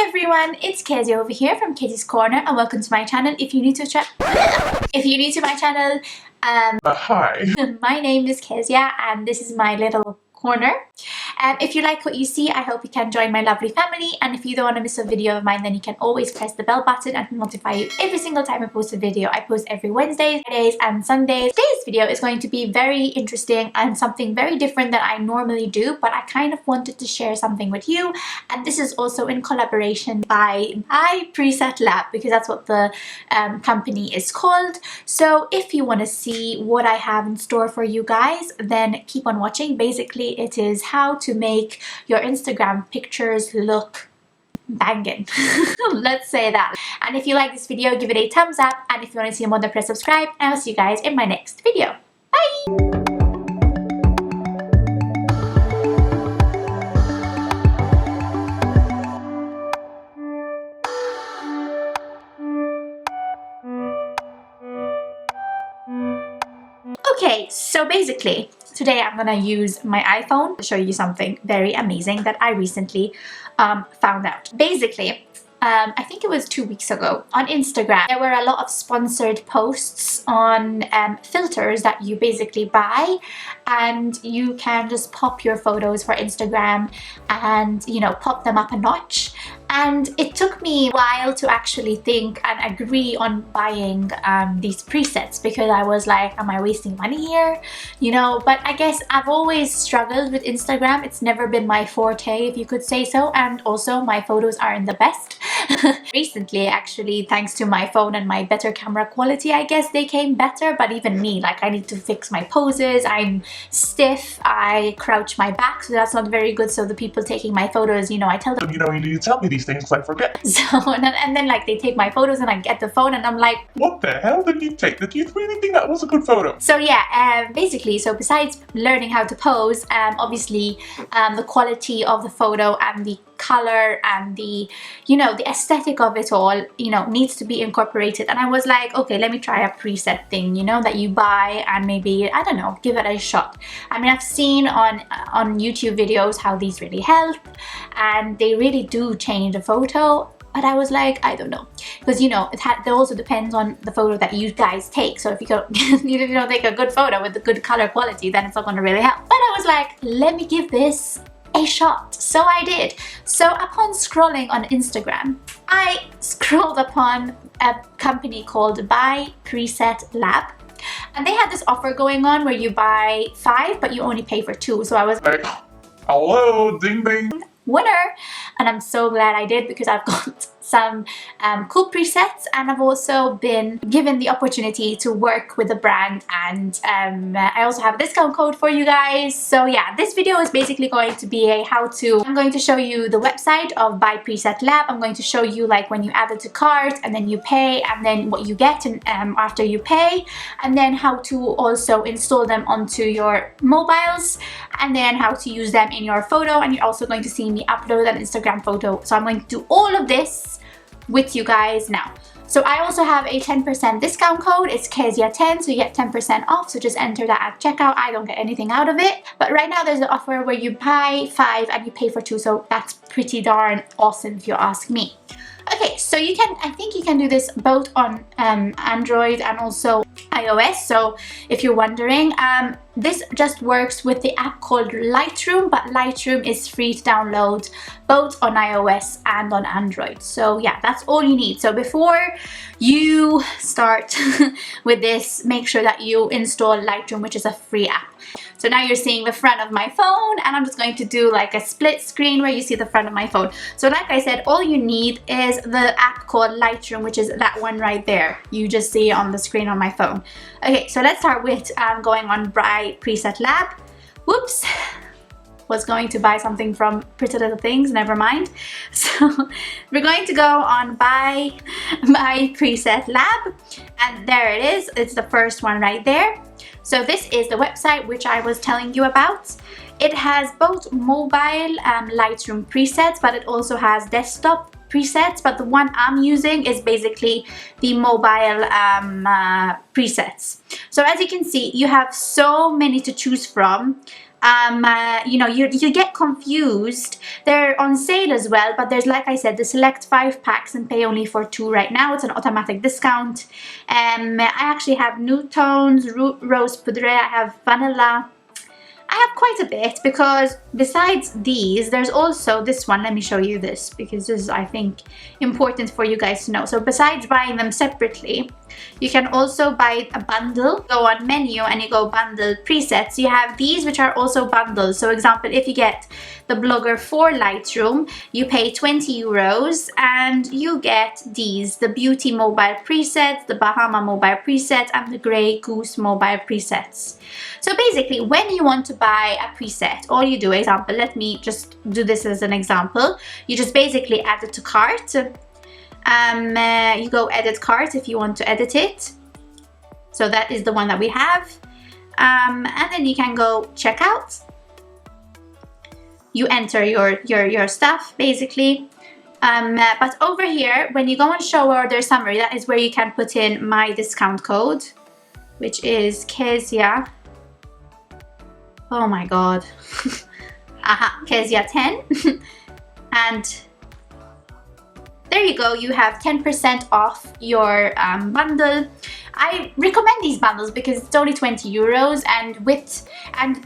Hi everyone, it's Kezzy over here from KezziesCorner and welcome to my channel. If you're new to my channel, Hi. my name is Kezia and this is my little corner. If you like what you see, I hope you can join my lovely family, and if you don't want to miss a video of mine, then you can always press the bell button and it'll notify you every single time I post a video. I post every Wednesdays, Fridays and Sundays. Today's video is going to be very interesting and something very different that I normally do, but I kind of wanted to share something with you, and this is also in collaboration by Preset Lab, because that's what the company is called. So if you want to see what I have in store for you guys, then keep on watching. Basically, it is how to make your Instagram pictures look banging. Let's say that. And if you like this video, give it a thumbs up, and if you want to see more, then press subscribe, and I'll see you guys in my next video. Bye! Okay, so basically today I'm gonna use my iPhone to show you something very amazing that I recently found out. Basically, I think it was 2 weeks ago on Instagram, there were a lot of sponsored posts on filters that you basically buy, and you can just pop your photos for Instagram and, you know, pop them up a notch. And it took me a while to actually think and agree on buying these presets, because I was like, am I wasting money here? You know, but I guess I've always struggled with Instagram. It's never been my forte, if you could say so, and also my photos aren't the best. Recently, actually, thanks to my phone and my better camera quality, I guess they came better, but even me, like, I need to fix my poses. I'm stiff, I crouch my back, so that's not very good. So the people taking my photos, you know, I tell them, You know, you need to tell me these things because I forget. so, and then like they take my photos and I get the phone and I'm like, what the hell did you take? Did you really think that was a good photo? so yeah, basically, so besides learning how to pose, obviously the quality of the photo and the color and the, you know, the aesthetic of it all, you know, needs to be incorporated. And I was like, okay, let me try a preset thing, you know, that you buy and maybe, I don't know, give it a shot. I mean, I've seen on YouTube videos how these really help and they really do change the photo. But I was like, I don't know, because, you know, it also depends on the photo that you guys take. So if you don't take a good photo with the good color quality, then it's not going to really help. But I was like, let me give this a shot. So I did. So upon scrolling on Instagram, I scrolled upon a company called By Preset Lab, and they had this offer going on where you buy 5 but you only pay for 2. So I was like, hello, ding ding, winner, and I'm so glad I did, because I've got some cool presets, and I've also been given the opportunity to work with a brand, and I also have a discount code for you guys. So yeah, this video is basically going to be a how-to. I'm going to show you the website of By Preset Lab. I'm going to show you like when you add it to cart and then you pay, and then what you get and after you pay, and then how to also install them onto your mobiles, and then how to use them in your photo. And you're also going to see me upload an Instagram photo. So I'm going to do all of this with you guys now. So I also have a 10% discount code. It's Kezia10, so you get 10% off. So just enter that at checkout. I don't get anything out of it. But right now there's an offer where you buy 5 and you pay for 2. So that's pretty darn awesome if you ask me. Okay, so you can, I think you can do this both on Android and also iOS. So if you're wondering, this just works with the app called Lightroom, but Lightroom is free to download both on iOS and on Android. So yeah, that's all you need. So before you start with this, make sure that you install Lightroom, which is a free app. So now you're seeing the front of my phone, and I'm just going to do like a split screen where you see the front of my phone. So like I said, all you need is the app called Lightroom, which is that one right there. You just see it on the screen on my phone. Okay, so let's start with going on By Preset Lab. Whoops, was going to buy something from Pretty Little Things, never mind. So we're going to go on By Preset Lab, and there it is. It's the first one right there. So this is the website which I was telling you about. It has both mobile Lightroom presets, but it also has desktop presets, but the one I'm using is basically the mobile presets. So as you can see, you have so many to choose from. you know, you get confused. They're on sale as well, but there's, like I said, the select 5 packs and pay only for 2 right now. It's an automatic discount. I actually have nude tones, rose poudre, I have vanilla. I have quite a bit, because besides these, there's also this one. Let me show you this, because this is, I think, important for you guys to know. So besides buying them separately, you can also buy a bundle. Go on menu and you go bundle presets. You have these which are also bundles. So example, if you get the Blogger 4 Lightroom, you pay 20 euros and you get these, the Beauty mobile presets, the Bahama mobile preset, and the Grey Goose mobile presets. So basically, when you want to buy a preset, all you do, example, let me just do this as an example. You just basically add it to cart. You go edit cart if you want to edit it. So that is the one that we have. And then you can go checkout. You enter your stuff basically. But over here, when you go on show order summary, that is where you can put in my discount code, which is Kezia. Oh my god. Kezia 10. And there you go, you have 10% off your bundle. I recommend these bundles because it's only 20 euros, and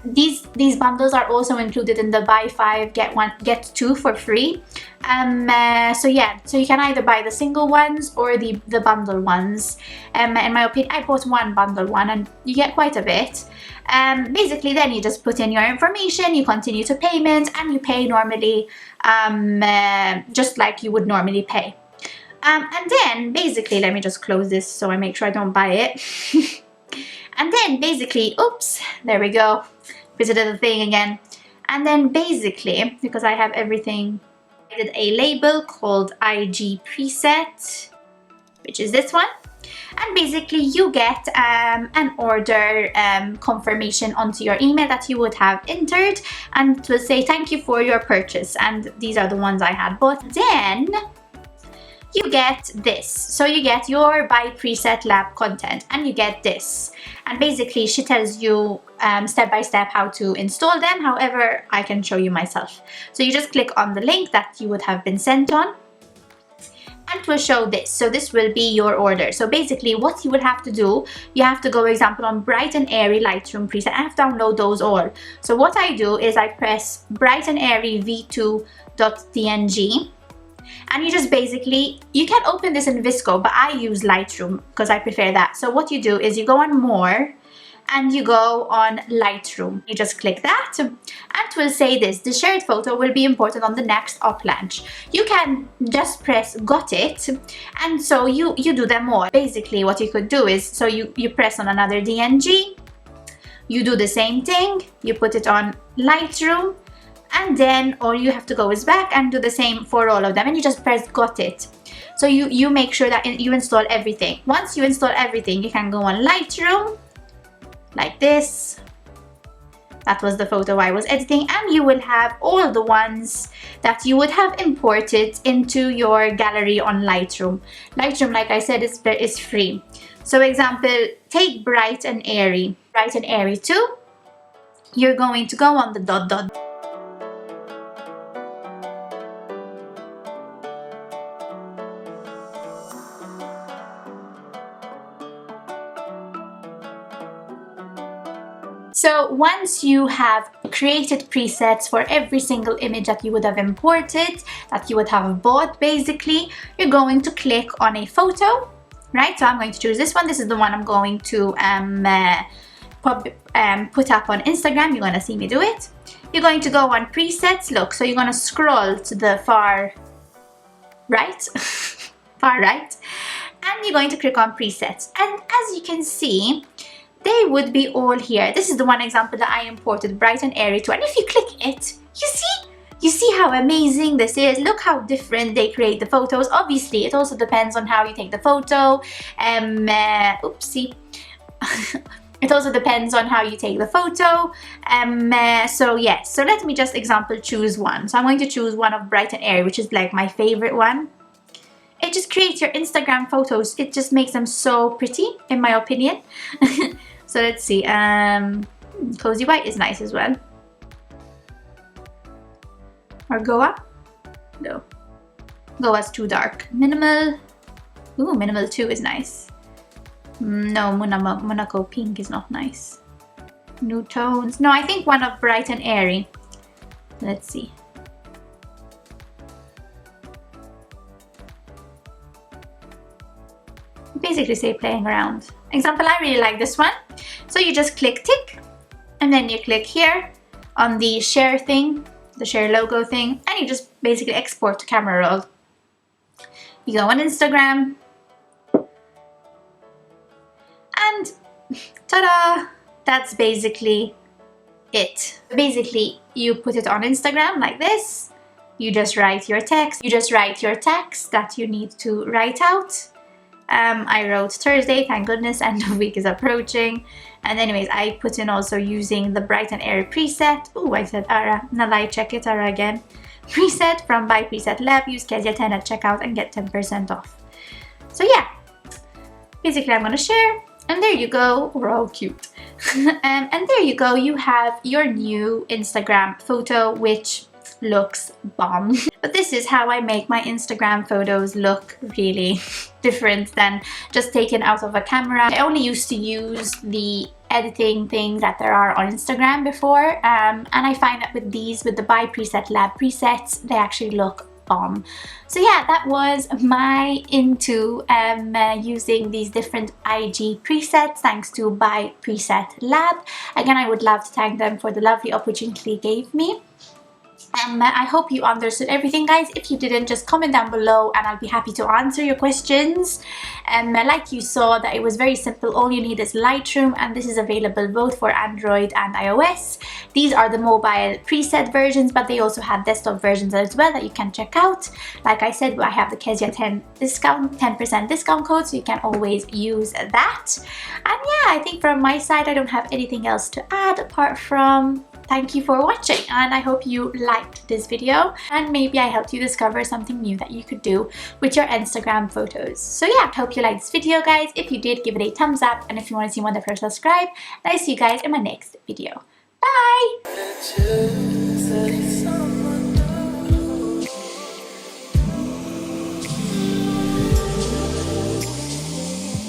these bundles are also included in the buy 5 get 2 for free. So yeah, so you can either buy the single ones or the bundle ones. In my opinion, I bought one bundle one and you get quite a bit. Basically then you just put in your information, you continue to payment, and you pay normally, just like you would normally pay. And then basically, let me just close this so I make sure I don't buy it. And then basically, oops, there we go, visited the thing again. And then basically, because I have everything, I did a label called IG preset, which is this one. And basically you get an order confirmation onto your email that you would have entered, and it will say thank you for your purchase, and these are the ones I had bought. Then you get this, so you get your buy preset lab content, and you get this, and basically she tells you step by step how to install them. However, I can show you myself. So you just click on the link that you would have been sent on, and it will show this. So this will be your order. So basically what you would have to do, you have to go, example, on Bright and Airy Lightroom preset. I have to download those all. So what I do is I press Bright and Airy v2.dng, and you just basically, you can open this in VSCO, but I use Lightroom because I prefer that. So what you do is you go on more and you go on Lightroom. You just click that and it will say this: the shared photo will be imported on the next upload. You can just press got it, and so you do them all. Basically what you could do is, so you press on another DNG, you do the same thing, you put it on Lightroom, and then all you have to go is back and do the same for all of them, and you just press got it. So you make sure that you install everything. Once you install everything, you can go on Lightroom like this. That was the photo I was editing, and you will have all the ones that you would have imported into your gallery on Lightroom. Lightroom, like I said, is free. So example, take Bright and Airy. Bright and Airy 2. You're going to go on the dot dot. So once you have created presets for every single image that you would have imported, that you would have bought, basically, you're going to click on a photo, right? So I'm going to choose this one. This is the one I'm going to put up on Instagram. You're going to see me do it. You're going to go on presets. Look, so you're going to scroll to the far right, far right, and you're going to click on presets. And as you can see, they would be all here. This is the one example that I imported, Bright and Airy 2. And if you click it, you see how amazing this is. Look how different they create the photos. Obviously, it also depends on how you take the photo. Oopsie. It also depends on how you take the photo. So yes, so let me just example choose one. So I'm going to choose one of Bright and Airy, which is like my favorite one. It just creates your Instagram photos. It just makes them so pretty, in my opinion. So let's see, Cozy White is nice as well. Or Goa? No. Goa's too dark. Minimal. Ooh, minimal 2 is nice. No, Monaco pink is not nice. New tones. No, I think one of bright and airy. Let's see. Basically say playing around. Example, I really like this one. So you just click tick, and then you click here on the share thing, the share logo thing, and you just basically export to camera roll. You go on Instagram, and ta-da! That's basically it. Basically, you put it on Instagram like this. You just write your text. You just write your text that you need to write out. I wrote Thursday, thank goodness, end of week is approaching. And anyways, I put in also using the bright and airy preset. Oh, I said Ara, Nalai, check it, Ara again. Preset from Buy Preset Lab, use Kezia10 at checkout and get 10% off. So yeah, basically I'm gonna share, and there you go. We're all cute. And there you go, you have your new Instagram photo, which looks bomb. But this is how I make my Instagram photos look really different than just taken out of a camera. I only used to use the editing things that there are on Instagram before, and I find that with these, with the Buy Preset Lab presets, they actually look bomb. So yeah, that was my into using these different IG presets thanks to Buy Preset Lab. Again, I would love to thank them for the lovely opportunity they gave me. I hope you understood everything, guys. If you didn't, just comment down below and I'll be happy to answer your questions. Like you saw, that it was very simple. All you need is Lightroom, and this is available both for Android and iOS. These are the mobile preset versions, but they also have desktop versions as well that you can check out. Like I said, I have the Kezia10 discount, 10% discount code, so you can always use that. And yeah, I think from my side, I don't have anything else to add apart from thank you for watching, and I hope you liked this video and maybe I helped you discover something new that you could do with your Instagram photos. So yeah, I hope you liked this video, guys. If you did, give it a thumbs up, and if you want to see more, subscribe, and I'll see you guys in my next video. Bye!